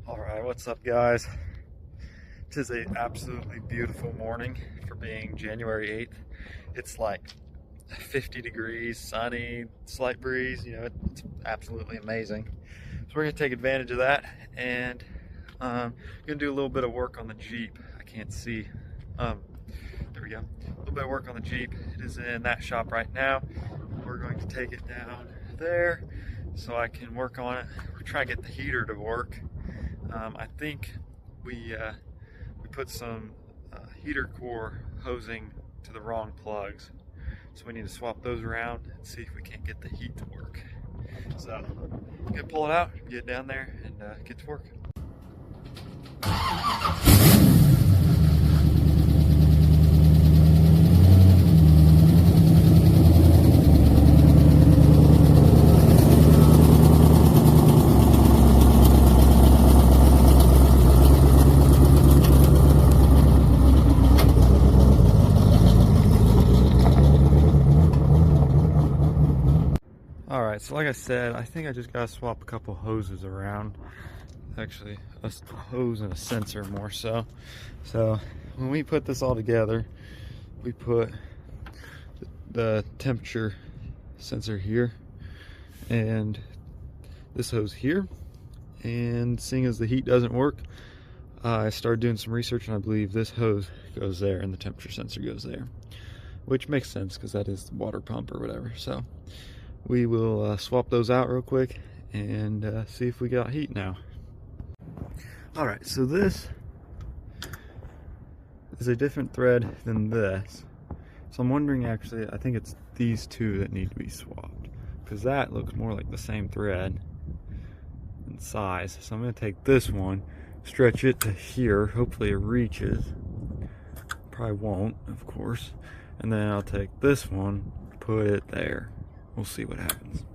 Alright, what's up guys? It is an absolutely beautiful morning for being January 8th. It's like 50 degrees, sunny, slight breeze, it's absolutely amazing. So we're going to take advantage of that and going to do a little bit of work on the Jeep. I can't see. There we go. A little bit of work on the Jeep. It is in that shop right now. We're going to take it down there so I can work on it. We're trying to get the heater to work. I think we put some heater core hosing to the wrong plugs, so we need to swap those around and see if we can't get the heat to work. So I'm gonna pull it out, get down there, and get to work. Alright, so like I said, I think I just gotta swap a couple hoses around. Actually, a hose and a sensor more so. So when we put this all together, we put the temperature sensor here and this hose here. And seeing as the heat doesn't work, I started doing some research and I believe this hose goes there and the temperature sensor goes there. Which makes sense because that is the water pump or whatever. So we will swap those out real quick and see if we got heat now. Alright, so this is a different thread than this. So I'm wondering, actually, I think it's these two that need to be swapped, because that looks more like the same thread in size. So I'm going to take this one, stretch it to here, hopefully it reaches. Probably won't, of course. And then I'll take this one, put it there. We'll see what happens.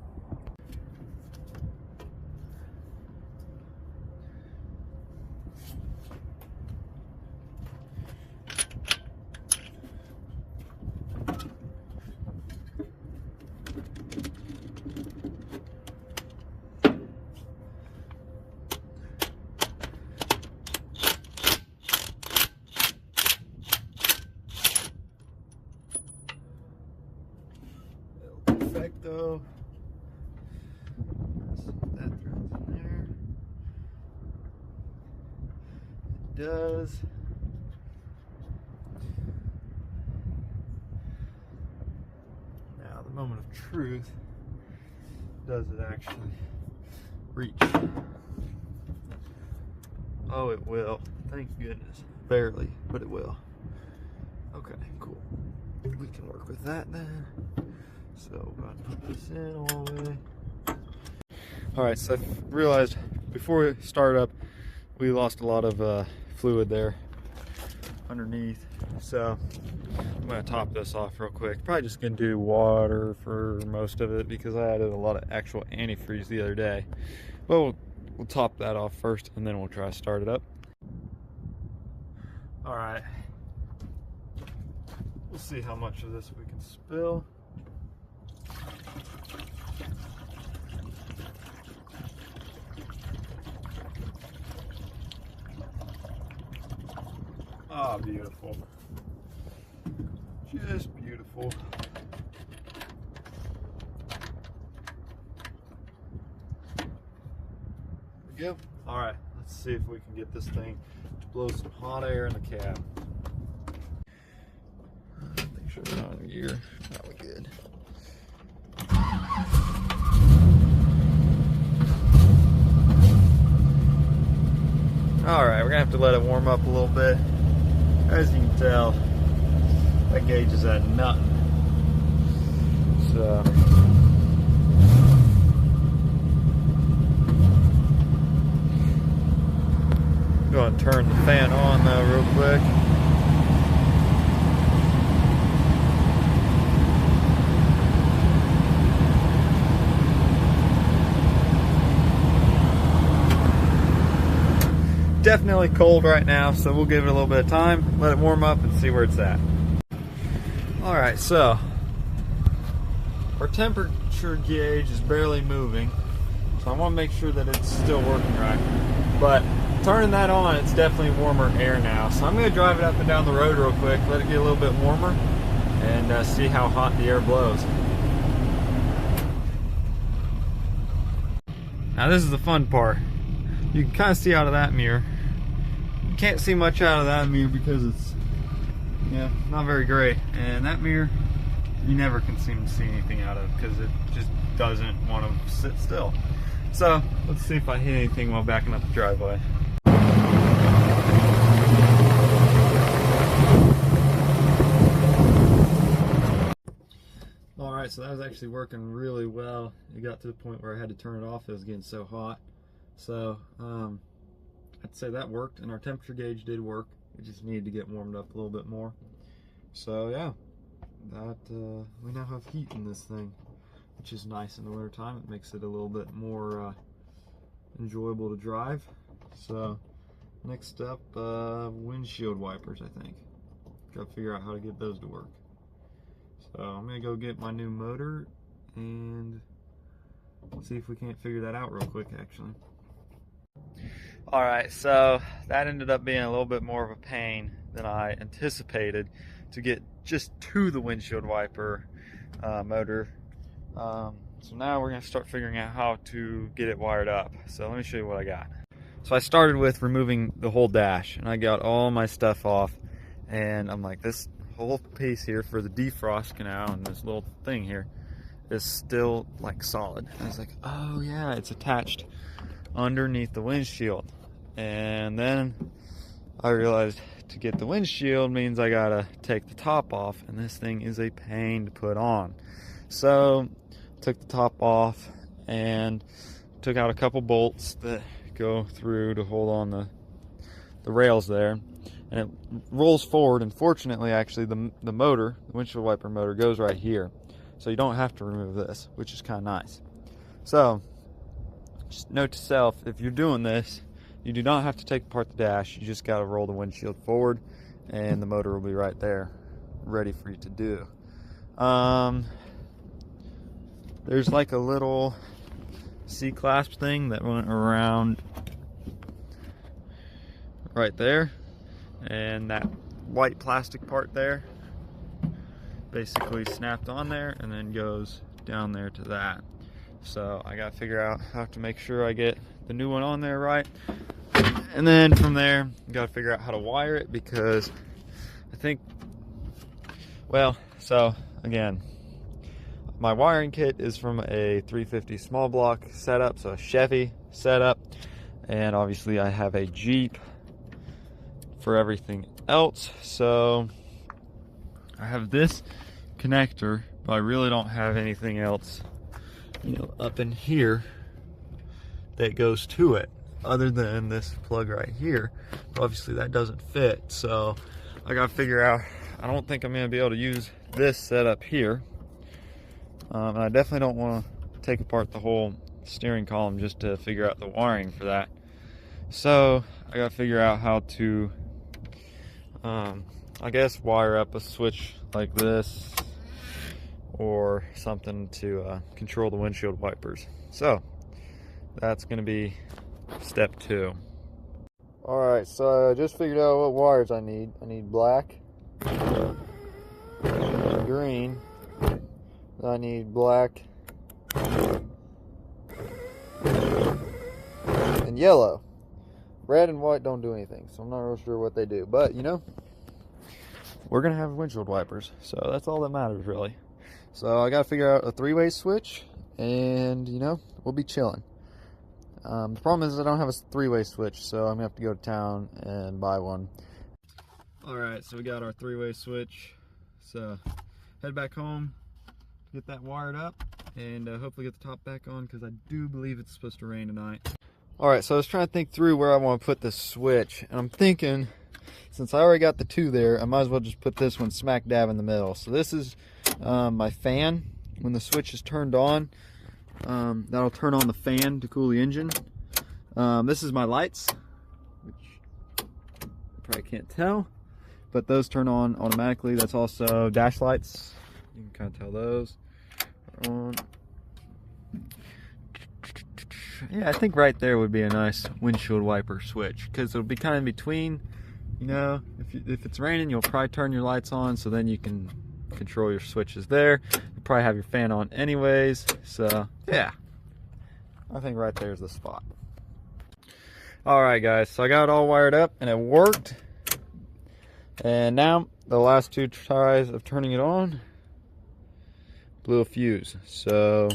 Perfecto. Let's see if that thread's in there. It does. Now, the moment of truth, does it actually reach? Oh, it will. Thank goodness. Barely, but it will. Okay, cool. We can work with that then. So we're going to put this in all the way. Alright, so I realized before we started up, we lost a lot of fluid there underneath. So I'm going to top this off real quick. Probably just going to do water for most of it because I added a lot of actual antifreeze the other day. But we'll top that off first and then we'll try to start it up. Alright. We'll see how much of this we can spill. Ah, beautiful. Just beautiful. There we go. All right, let's see if we can get this thing to blow some hot air in the cab. Make sure we're not in gear. Probably good. Alright, we're gonna have to let it warm up a little bit. As you can tell, that gauge is at nothing. So go ahead and turn the fan on though real quick. Definitely cold right now, so we'll give it a little bit of time, let it warm up and see where it's at. Alright, so our temperature gauge is barely moving, so I want to make sure that it's still working right. But turning that on, it's definitely warmer air now. So I'm going to drive it up and down the road real quick, let it get a little bit warmer, and see how hot the air blows. Now this is the fun part. You can kind of see out of that mirror. You can't see much out of that mirror because it's, yeah, not very great. And that mirror, you never can seem to see anything out of because it just doesn't want to sit still. So let's see if I hit anything while backing up the driveway. Alright, so that was actually working really well. It got to the point where I had to turn it off. It was getting so hot. So I'd say that worked, and our temperature gauge did work. It just needed to get warmed up a little bit more. So yeah, that we now have heat in this thing, which is nice in the winter time. It makes it a little bit more enjoyable to drive. So next up, windshield wipers, I think. Gotta figure out how to get those to work. So I'm gonna go get my new motor and see if we can't figure that out real quick, actually. Alright, so that ended up being a little bit more of a pain than I anticipated to get just to the windshield wiper motor. So now we're gonna start figuring out how to get it wired up. So let me show you what I got. So I started with removing the whole dash, and I got all my stuff off, and I'm like, this whole piece here for the defrost canal and this little thing here is still like solid. And I was like, oh yeah, it's attached underneath the windshield. And then I realized to get the windshield means I gotta take the top off, and this thing is a pain to put on. So took the top off and took out a couple bolts that go through to hold on the rails there, and it rolls forward. And fortunately, actually, the motor, the windshield wiper motor, goes right here, so you don't have to remove this, which is kind of nice. So just note to self, if you're doing this, you do not have to take apart the dash. You just got to roll the windshield forward, and the motor will be right there ready for you to do. There's like a little C-clasp thing that went around right there, and that white plastic part there basically snapped on there and then goes down there to that. So I gotta figure out how to make sure I get the new one on there right, and then from there gotta figure out how to wire it, because I think, well, so again, my wiring kit is from a 350 small block setup, so a Chevy setup, and obviously I have a Jeep for everything else. So I have this connector, but I really don't have anything else, you know, up in here that goes to it other than this plug right here. But obviously that doesn't fit, so I gotta figure out, I don't think I'm gonna be able to use this setup here. And I definitely don't want to take apart the whole steering column just to figure out the wiring for that. So I gotta figure out how to I guess wire up a switch like this or something to control the windshield wipers. So that's gonna be step 2. Alright, so I just figured out what wires I need. I need black, green, I need black and yellow. Red and white don't do anything, so I'm not real sure what they do. But, you know, we're going to have windshield wipers, so that's all that matters, really. So I got to figure out a 3-way switch, and, you know, we'll be chilling. The problem is I don't have a 3-way switch, so I'm going to have to go to town and buy one. Alright, so we got our 3-way switch. So, head back home, get that wired up, and hopefully get the top back on, because I do believe it's supposed to rain tonight. Alright, so I was trying to think through where I want to put this switch, and I'm thinking, since I already got the 2 there, I might as well just put this one smack dab in the middle. So this is my fan. When the switch is turned on, that'll turn on the fan to cool the engine. This is my lights, which you probably can't tell, but those turn on automatically. That's also dash lights. You can kind of tell those are on. yeah, I think right there would be a nice windshield wiper switch, because it'll be kind of in between. You know, if it's raining, you'll probably turn your lights on, so then you can control your switches there. You'll probably have your fan on anyways, so yeah, I think right there's the spot. Alright guys, so I got it all wired up and it worked, and now the last 2 tries of turning it on blew a fuse, so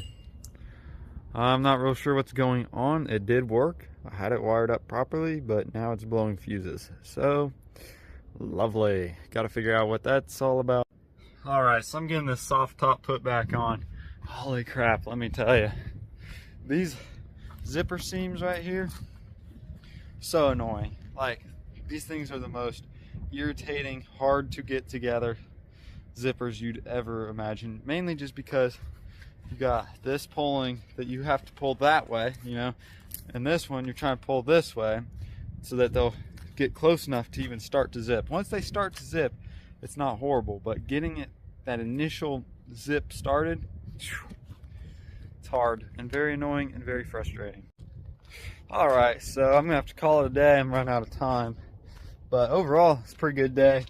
I'm not real sure what's going on. It did work, I had it wired up properly, but now it's blowing fuses, so lovely. Got to figure out what that's all about. Alright, so I'm getting this soft top put back on. Holy crap, let me tell you, these zipper seams right here, so annoying. Like, these things are the most irritating, hard to get together zippers you'd ever imagine, mainly just because you got this pulling that you have to pull that way, you know, and this one you're trying to pull this way so that they'll get close enough to even start to zip. Once they start to zip, it's not horrible, but getting it, that initial zip started, it's hard and very annoying and very frustrating. Alright, so I'm gonna have to call it a day. I'm running out of time, but overall it's a pretty good day.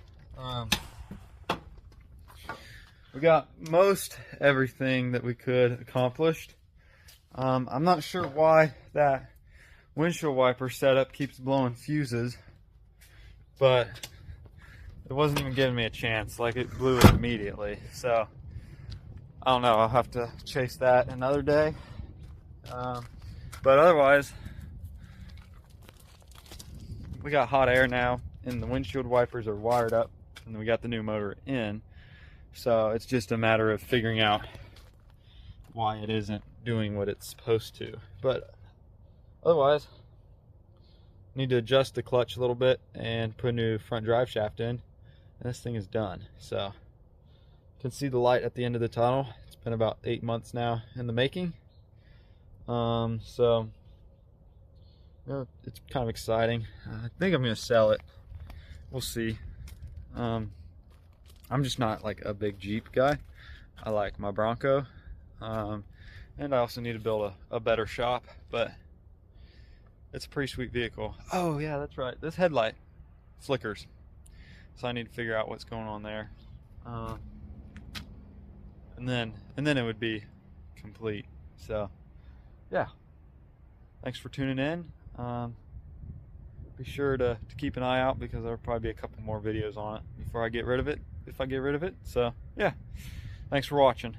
We got most everything that we could accomplished. I'm not sure why that windshield wiper setup keeps blowing fuses, but it wasn't even giving me a chance. Like, it blew it immediately, so I don't know, I'll have to chase that another day. But otherwise, we got hot air now and the windshield wipers are wired up, and we got the new motor in, so it's just a matter of figuring out why it isn't doing what it's supposed to. But otherwise, need to adjust the clutch a little bit and put a new front drive shaft in, and this thing is done. So you can see the light at the end of the tunnel. It's been about 8 months now in the making. So you know, it's kind of exciting. I think I'm gonna sell it. We'll see. I'm just not like a big Jeep guy. I like my Bronco, and I also need to build a better shop, but it's a pretty sweet vehicle. Oh yeah, that's right, this headlight flickers, so I need to figure out what's going on there, and then it would be complete. So yeah, thanks for tuning in. Be sure to keep an eye out, because there'll probably be a couple more videos on it before I get rid of it, if I get rid of it. So yeah, thanks for watching.